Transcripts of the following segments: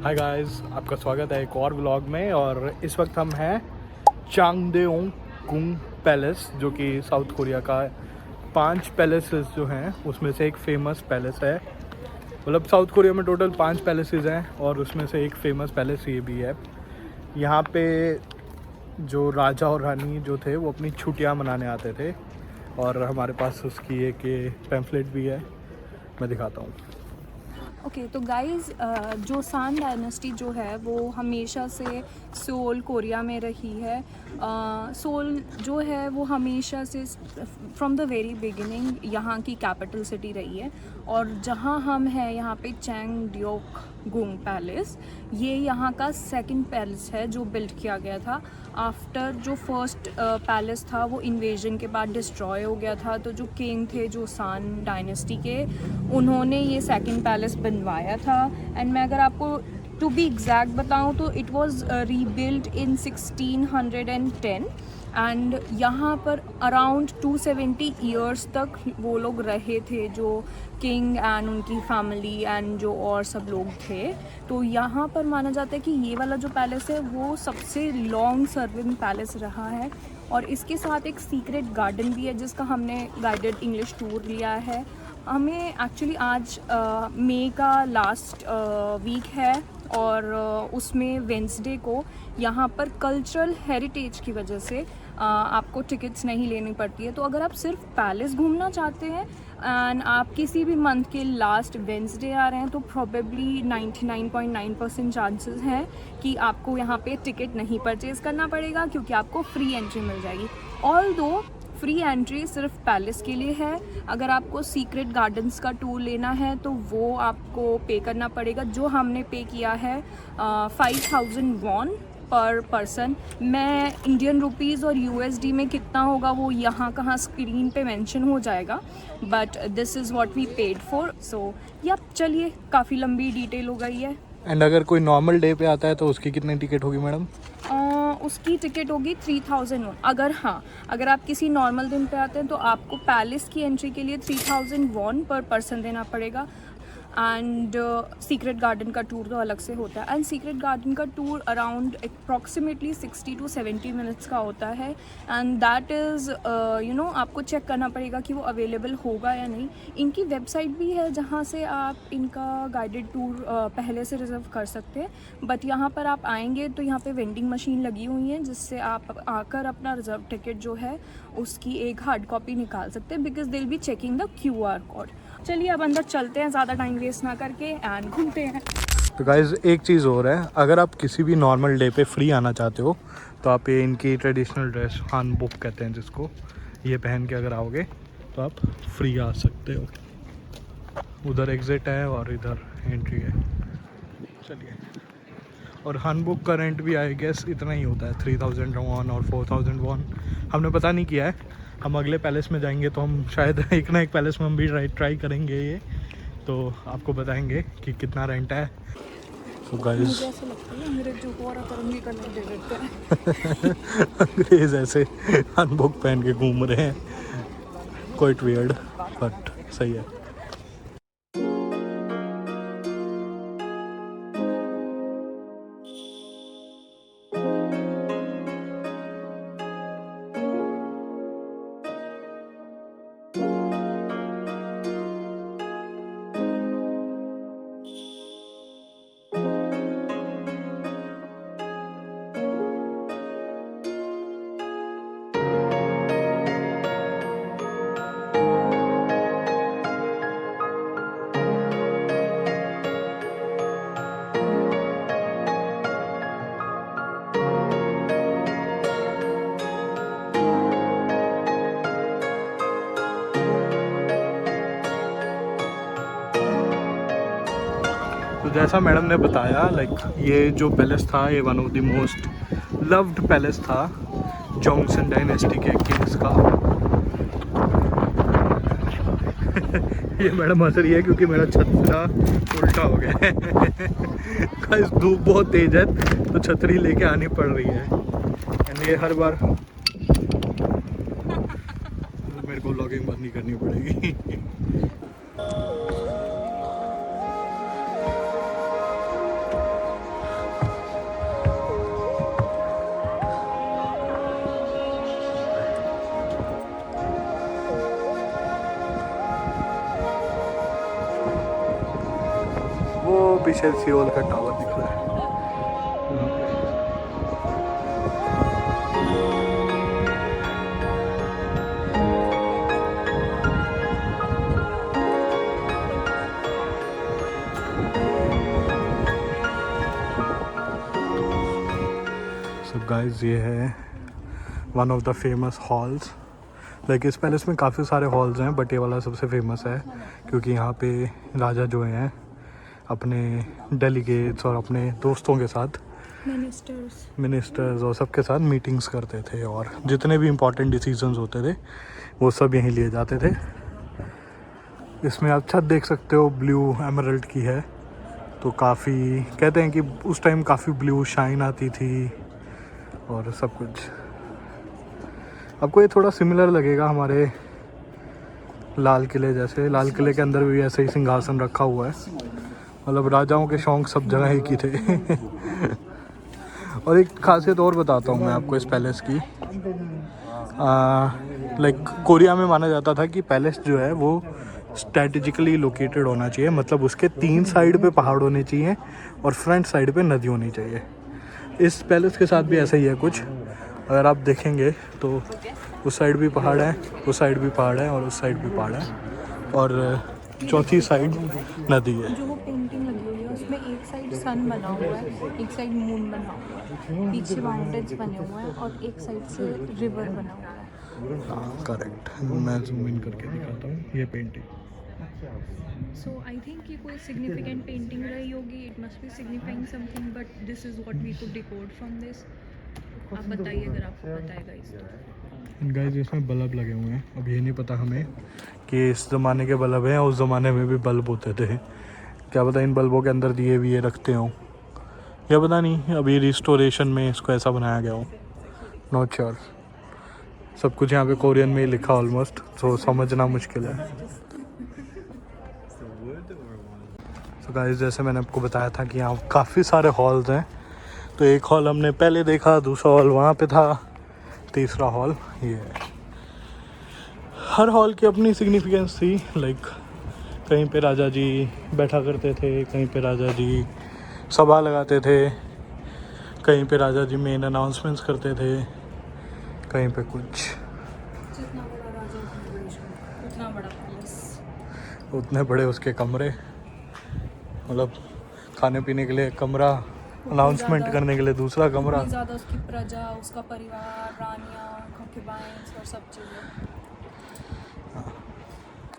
Hi guys, आपका स्वागत है एक और व्लॉग में। और इस वक्त हम हैं चांगदेओंगुंग पैलेस, जो कि साउथ कोरिया का 5 पैलेसेस जो हैं उसमें से एक फेमस पैलेस है। मतलब साउथ कोरिया में टोटल 5 पैलेसेस हैं और उसमें से एक फेमस पैलेस ये भी है। यहाँ पे जो राजा और रानी जो थे वो अपनी छुट्टियाँ मनाने आते थे और हमारे पास उसकी एक पैम्फलेट भी है, मैं दिखाता हूँ। ओके तो गाइज़ जोसान डायनेस्टी जो है वो हमेशा से सोल कोरिया में रही है। सोल जो है वो हमेशा से फ्रॉम द वेरी बिगिनिंग यहाँ की कैपिटल सिटी रही है। और जहाँ हम हैं यहाँ पे चांगदेओंगुंग पैलेस, ये यहाँ का सेकंड पैलेस है जो बिल्ड किया गया था आफ्टर जो फर्स्ट पैलेस था वो इन्वेजन के बाद डिस्ट्रॉय हो गया था। तो जो किंग थे जोसान डायनेस्टी के, उन्होंने ये सेकंड पैलेस बनवाया था। एंड मैं अगर आपको टू बी एग्जैक्ट बताऊँ तो it was rebuild in 1610 and यहाँ पर अराउंड 270 ईयर्स तक वो लोग रहे थे, जो किंग एंड उनकी फैमिली एंड जो और सब लोग थे। तो यहाँ पर माना जाता है कि ये वाला जो पैलेस है वो सबसे लॉन्ग सर्विंग पैलेस रहा है। और इसके साथ एक सीक्रेट गार्डन भी है जिसका हमने गाइडेड इंग्लिश टूर लिया है। हमें एक्चुअली आज मई का लास्ट वीक है और उसमें वेंसडे को यहाँ पर कल्चरल हेरिटेज की वजह से आपको टिकट्स नहीं लेनी पड़ती है। तो अगर आप सिर्फ पैलेस घूमना चाहते हैं एंड आप किसी भी मंथ के लास्ट वेंसडे आ रहे हैं तो प्रोबेबली 99.9% चांसेस हैं कि आपको यहाँ पे टिकट नहीं परचेज़ करना पड़ेगा, क्योंकि आपको फ्री एंट्री मिल जाएगी। ऑल्दो फ्री एंट्री सिर्फ पैलेस के लिए है। अगर आपको सीक्रेट गार्डन्स का टूर लेना है तो वो आपको पे करना पड़ेगा, जो हमने पे किया है 5000 वॉन पर पर्सन। मैं इंडियन रुपीज़ और यूएसडी में कितना होगा वो यहाँ कहाँ स्क्रीन पे मेंशन हो जाएगा, but this is what we paid for. So या चलिए, काफ़ी लंबी डिटेल हो गई है। एंड अगर कोई नॉर्मल डे पे आता है तो उसकी कितनी टिकट होगी मैडम? उसकी टिकट होगी 3000 वॉन। अगर आप किसी नॉर्मल दिन पे आते हैं तो आपको पैलेस की एंट्री के लिए 3000 वॉन पर पर्सन देना पड़ेगा। एंड सीक्रेट गार्डन का टूर तो अलग से होता है। एंड सीक्रेट गार्डन का tour around approximately 60 to 70 minutes का होता है। एंड दैट इज़ आपको चेक करना पड़ेगा कि वो अवेलेबल होगा या नहीं। इनकी वेबसाइट भी है जहाँ से आप इनका गाइडेड टूर पहले से रिजर्व कर सकते हैं। बट यहाँ पर आप आएंगे तो यहाँ पे वेंडिंग मशीन लगी हुई है जिससे आप आकर अपना रिजर्व टिकट जो है उसकी एक हार्ड कॉपी निकाल सकते हैं, because they will be checking the QR code. चलिए अब अंदर चलते हैं ज़्यादा टाइम वेस्ट ना करके एंड घूमते हैं। तो गाइज़ एक चीज़ और है, अगर आप किसी भी नॉर्मल डे पे फ्री आना चाहते हो तो आप ये इनकी ट्रेडिशनल ड्रेस हानबोक कहते हैं जिसको, ये पहन के अगर आओगे तो आप फ्री आ सकते हो। उधर एग्ज़िट है और इधर एंट्री है। चलिए, और हानबोक का रेंट भी आई गेस इतना ही होता है, 3000 वॉन और 4000 वॉन। हमने पता नहीं किया है, हम अगले पैलेस में जाएंगे तो हम शायद एक ना एक पैलेस में हम भी ट्राई करेंगे ये, तो आपको बताएंगे कि कितना रेंट है। तो गाइस अंग्रेज ऐसे अनबुक पहन के घूम रहे हैं, क्वाइट वियर्ड बट सही है। तो जैसा मैडम ने बताया, लाइक ये जो पैलेस था ये one of the most loved palace था जोंगसन डायनेस्टी के किंग्स का। ये मैडम हंस रही है क्योंकि मेरा छतरा उल्टा हो गया है। गाइस धूप बहुत तेज है तो छतरी लेके आनी पड़ रही है। एंड ये हर बार मेरे को व्लॉगिंग बंद नहीं करनी पड़ेगी। पीछे सियोल का टावर दिख रहा है। सो गाइस ये है one of the famous halls. Like इस पैलेस में काफ़ी सारे हॉल्स हैं बट ये वाला सबसे फेमस है क्योंकि यहाँ पे राजा जो हैं अपने डेलीगेट्स और अपने दोस्तों के साथ मिनिस्टर्स और सबके साथ मीटिंग्स करते थे और जितने भी इम्पोर्टेंट डिसीजंस होते थे वो सब यहीं लिए जाते थे। इसमें आप छत देख सकते हो ब्लू एमरल्ड की है, तो काफ़ी कहते हैं कि उस टाइम काफ़ी ब्लू शाइन आती थी और सब कुछ। आपको ये थोड़ा सिमिलर लगेगा हमारे लाल किले जैसे। लाल किले के अंदर भी ऐसे ही सिंहासन रखा हुआ है, मतलब राजाओं के शौक सब जगह ही की थे। और एक खासियत और बताता हूँ मैं आपको इस पैलेस की। लाइक कोरिया में माना जाता था कि पैलेस जो है वो स्ट्रैटेजिकली लोकेटेड होना चाहिए, मतलब उसके 3 साइड पे पहाड़ होने चाहिए और फ्रंट साइड पे नदी होनी चाहिए। इस पैलेस के साथ भी ऐसा ही है कुछ। अगर आप देखेंगे तो उस साइड भी पहाड़ है, उस साइड भी पहाड़ है और उस साइड भी पहाड़ है और चौथी साइड नदी है। जो वो पेंटिंग लगी हुई है उसमें एक साइड सन बना हुआ है, एक साइड मून बना हुआ है, पीछे माउंटेन्स बने हुए हैं और एक साइड से रिवर बना हुआ है। हाँ करेक्ट, मैं जूम इन करके दिखाता हूँ ये पेंटिंग। सो आई थिंक ये कोई सिग्निफिकेंट पेंटिंग रही होगी, it must be signifying something, but this is what we could decode from this. आप बताइए अगर आपको पता है गाइस तो। गाइस इसमें बल्ब लगे हुए हैं, अब ये नहीं पता हमें कि इस ज़माने के बल्ब हैं, उस ज़माने में भी बल्ब होते थे। क्या पता इन बल्बों के अंदर दिए भी ये रखते हों, या पता नहीं अभी रिस्टोरेशन में इसको ऐसा बनाया गया हो, नॉट श्योर। सब कुछ यहाँ पे कोरियन में ही लिखा ऑलमोस्ट, तो समझना मुश्किल है। तो गाइस जैसे मैंने आपको बताया था कि यहाँ काफ़ी सारे हॉल्स हैं, तो एक हॉल हमने पहले देखा, दूसरा हॉल वहाँ पे था, तीसरा हॉल ये है। हर हॉल की अपनी सिग्निफिकेंस थी। लाइक कहीं पे राजा जी बैठा करते थे, कहीं पे राजा जी सभा लगाते थे, कहीं पे राजा जी मेन अनाउंसमेंट्स करते थे, कहीं पे कुछ। जितना बड़ा राजा उतना बड़ा पैलेस, उतने बड़े उसके कमरे, मतलब खाने पीने के लिए कमरा, अनाउंसमेंट करने के लिए दूसरा कमरा। ज़्यादा उसकी प्रजा, उसका परिवार, रानियाँ, कंक्यूबाइंस और सब चीज़ें।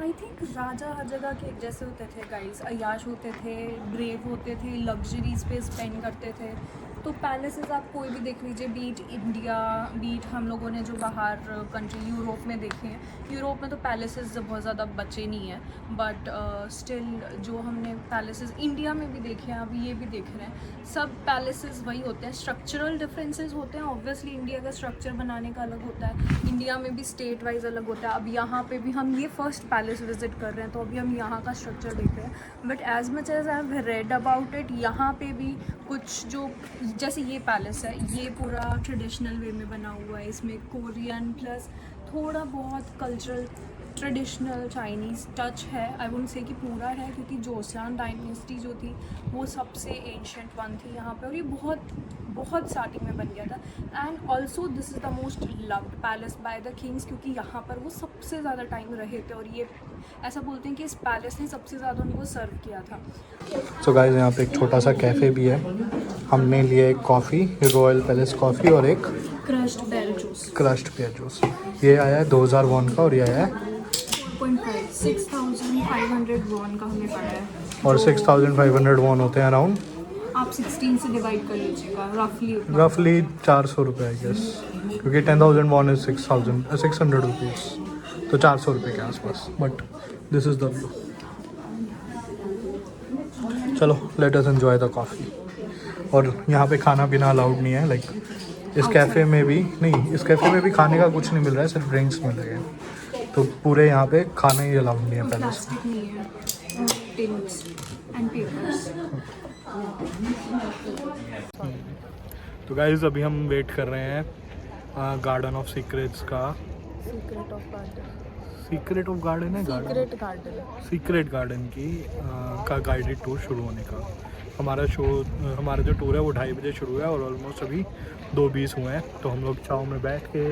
आई थिंक राजा हर जगह के एक जैसे होते थे गाइस, अय्याश होते थे, ब्रेव होते थे, लग्जरीज पे स्पेंड करते थे। तो पैलेसेस आप कोई भी देख लीजिए, बीट इंडिया, बीट हम लोगों ने जो बाहर कंट्री यूरोप में देखे हैं, यूरोप में तो पैलेसेस बहुत ज़्यादा बचे नहीं हैं, बट स्टिल जो हमने पैलेसेस इंडिया में भी देखे हैं, अभी ये भी देख रहे हैं, सब पैलेसेस वही होते हैं। स्ट्रक्चरल डिफरेंसेस होते हैं ऑब्वियसली, इंडिया का स्ट्रक्चर बनाने का अलग होता है, इंडिया में भी स्टेट वाइज अलग होता है। अब यहाँ पे भी हम ये फर्स्ट पैलेस विजिट कर रहे हैं, तो अभी हम यहाँ का स्ट्रक्चर देख रहे हैं, but as much as I have read about it, यहाँ पे भी कुछ जो जैसे ये पैलेस है, ये पूरा ट्रेडिशनल वे में बना हुआ है, इसमें कोरियन प्लस थोड़ा बहुत कल्चरल ट्रेडिशनल चाइनीज़ टच है। आई वुडंट से कि पूरा है, क्योंकि जोसियान डायनेस्टी जो थी वो सबसे एंशियंट वन थी यहाँ पे, और ये बहुत स्टार्टिंग में बन गया था। And also this is the most loved palace by the Kings, क्योंकि यहाँ पर वो सबसे ज़्यादा टाइम रहे थे, और ये ऐसा बोलते हैं कि इस पैलेस ने सबसे ज़्यादा उनको सर्व किया था। सो गाइस यहाँ पे एक छोटा सा कैफ़े भी है, हमने लिया एक कॉफ़ी, रॉयल पैलेस कॉफ़ी और एक crushed bael juice. Crushed pear juice. ये आया है 2000 वॉन का और ये आया है 6,500 वॉन का हमें पड़ा है, और 6500 वॉन होते हैं अराउंड, आप 16 से डिवाइड कर लीजिएगा रफली 400 रुपये आई गेस, क्योंकि 10,000 वॉन इज 600 रुपीज़, तो 400 रुपये के आसपास। But this is the view. चलो let us enjoy the coffee. और यहाँ पे खाना पीना अलाउड नहीं है, लाइक इस कैफ़े में भी नहीं, इस कैफ़े में भी खाने का कुछ नहीं मिल रहा है, सिर्फ ड्रिंक्स मिल रहे हैं, तो पूरे यहाँ पे खाना ही अलाउड नहीं है पैलेस में। प्लास्टिक नहीं है, टिन्स एंड पेपर्स। तो गाइस अभी हम वेट कर रहे हैं गार्डन ऑफ सीक्रेट्स का। Secret of garden, secret of garden है, सीक्रेट गार्डन, सीक्रेट गार्डन की का गाइडेड टूर शुरू होने का। हमारा जो टूर है वो 2:30 बजे शुरू है और ऑलमोस्ट अभी 2:20 हुए हैं। तो हम लोग छाँव में बैठ के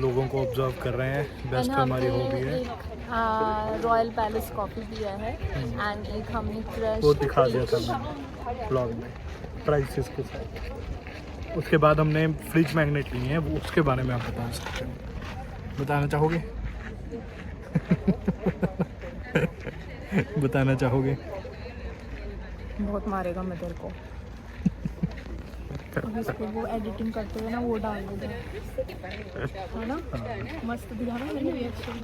लोगों को ऑब्जर्व कर रहे हैं। बेस्ट हमारी हॉबी है। रॉयल पैलेस कॉफ़ी पिया है एंड एक हमने क्रश वो दिखा दिया था मैंने ब्लॉग में प्राइसेस के साथ। उसके बाद हमने फ्रिज मैग्नेट लिए हैं, वो उसके बारे में आप बता सकते हो। बताना चाहोगे? बताना चाहोगे? बहुत मारेगा मैं तेरे को। अब इसको वो एडिटिंग करते हुए ना वो डाल देगा, है ना? मस्त दिखा ना मैंने रिएक्शन।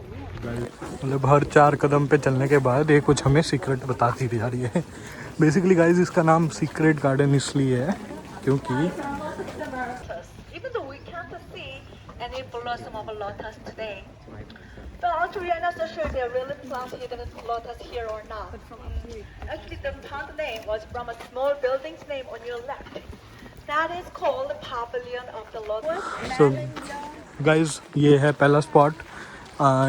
मतलब हर 4 कदम पे चलने के बाद ये कुछ हमें सीक्रेट बताती जा रही है। बेसिकली गाइस इसका नाम सीक्रेट गार्डन इसलिए है क्योंकि Even though we can't see any blossom of a lotus today, the Arturianas are sure they're really planted in lotus here or not. Actually, the plant name was from a small building's name on your left. That is called the Pavilion of the Lotus. So guys ये है पहला spot.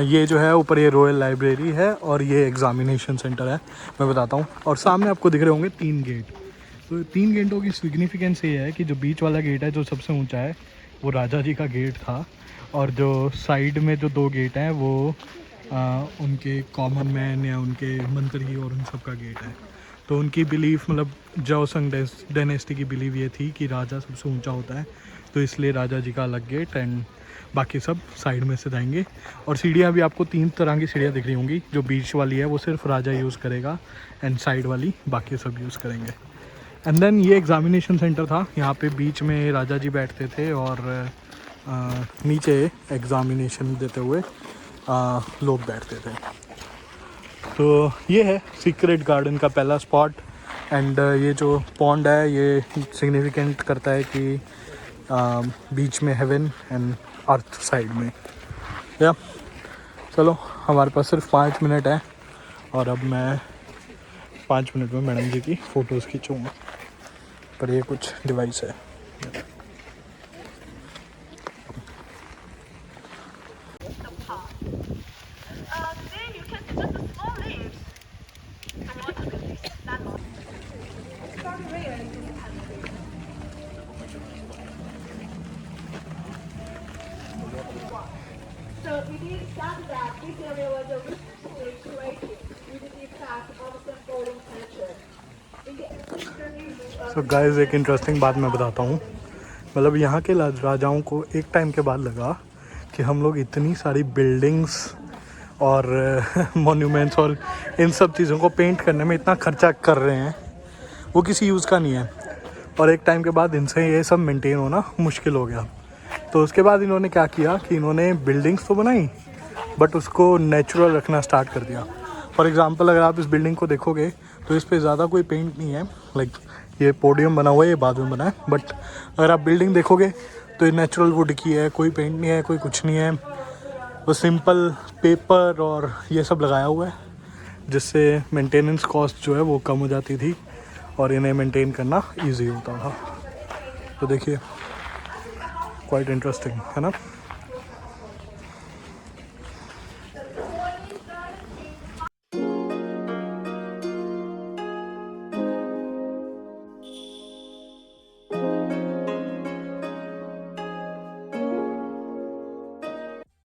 ये जो है ऊपर ये royal library है और ये एग्जामिनेशन सेंटर है, मैं बताता हूँ। और सामने आपको दिख रहे होंगे 3 गेट। तो 3 गेटों की सिग्निफिकेंस ये है कि जो बीच वाला गेट है जो सबसे ऊंचा है वो राजा जी का गेट था, और जो साइड में जो 2 गेट हैं वो उनके कॉमन मैन या उनके मंत्री और उन सब का गेट है। तो उनकी बिलीफ मतलब जोसंग डायनेस्टी की बिलीव ये थी कि राजा सबसे ऊंचा होता है, तो इसलिए राजा जी का अलग गेट एंड बाकी सब साइड में से जाएंगे। और सीढ़ियाँ भी आपको 3 तरह की सीढ़ियाँ दिख रही होंगी। जो बीच वाली है वो सिर्फ राजा यूज़ करेगा एंड साइड वाली बाकी सब यूज़ करेंगे। एंड देन ये एग्ज़ामिनेशन सेंटर था, यहाँ पे बीच में राजा जी बैठते थे और नीचे एग्ज़ामिनेशन देते हुए लोग बैठते थे। तो ये है सीक्रेट गार्डन का पहला स्पॉट। एंड ये जो पॉन्ड है ये सिग्निफिकेंट करता है कि बीच में हेवन एंड अर्थ साइड में। या चलो हमारे पास सिर्फ 5 मिनट है और अब मैं 5 मिनट में मैडम जी की फ़ोटोज़ खींचूँगा। पर ये कुछ डिवाइस है। Today you can see just the small leaves. The water lilies, not lotus. It's very rare in this country. So we did start that this area was originally created with the fact of the golden culture. In the so guys एक interesting बात मैं बताता हूँ। मतलब यहाँ के राजाओं को एक टाइम के बाद लगा कि हम लोग इतनी सारी बिल्डिंग्स और मॉन्यूमेंट्स और इन सब चीज़ों को पेंट करने में इतना खर्चा कर रहे हैं, वो किसी यूज़ का नहीं है। और एक टाइम के बाद इनसे ये सब मेंटेन होना मुश्किल हो गया। तो उसके बाद इन्होंने क्या किया कि इन्होंने बिल्डिंग्स तो बनाई बट उसको नेचुरल रखना स्टार्ट कर दिया। फॉर एग्ज़ाम्पल अगर आप इस बिल्डिंग को देखोगे तो इस पर ज़्यादा कोई पेंट नहीं है। लाइक ये पोडियम बना हुआ है, ये बाद में बना है, बट अगर आप बिल्डिंग देखोगे तो ये नेचुरल वुड की है, कोई पेंट नहीं है, कोई कुछ नहीं है। वो सिंपल पेपर और ये सब लगाया हुआ है जिससे मेंटेनेंस कॉस्ट जो है वो कम हो जाती थी और इन्हें मेंटेन करना इजी होता था। तो देखिए क्वाइट इंटरेस्टिंग है ना।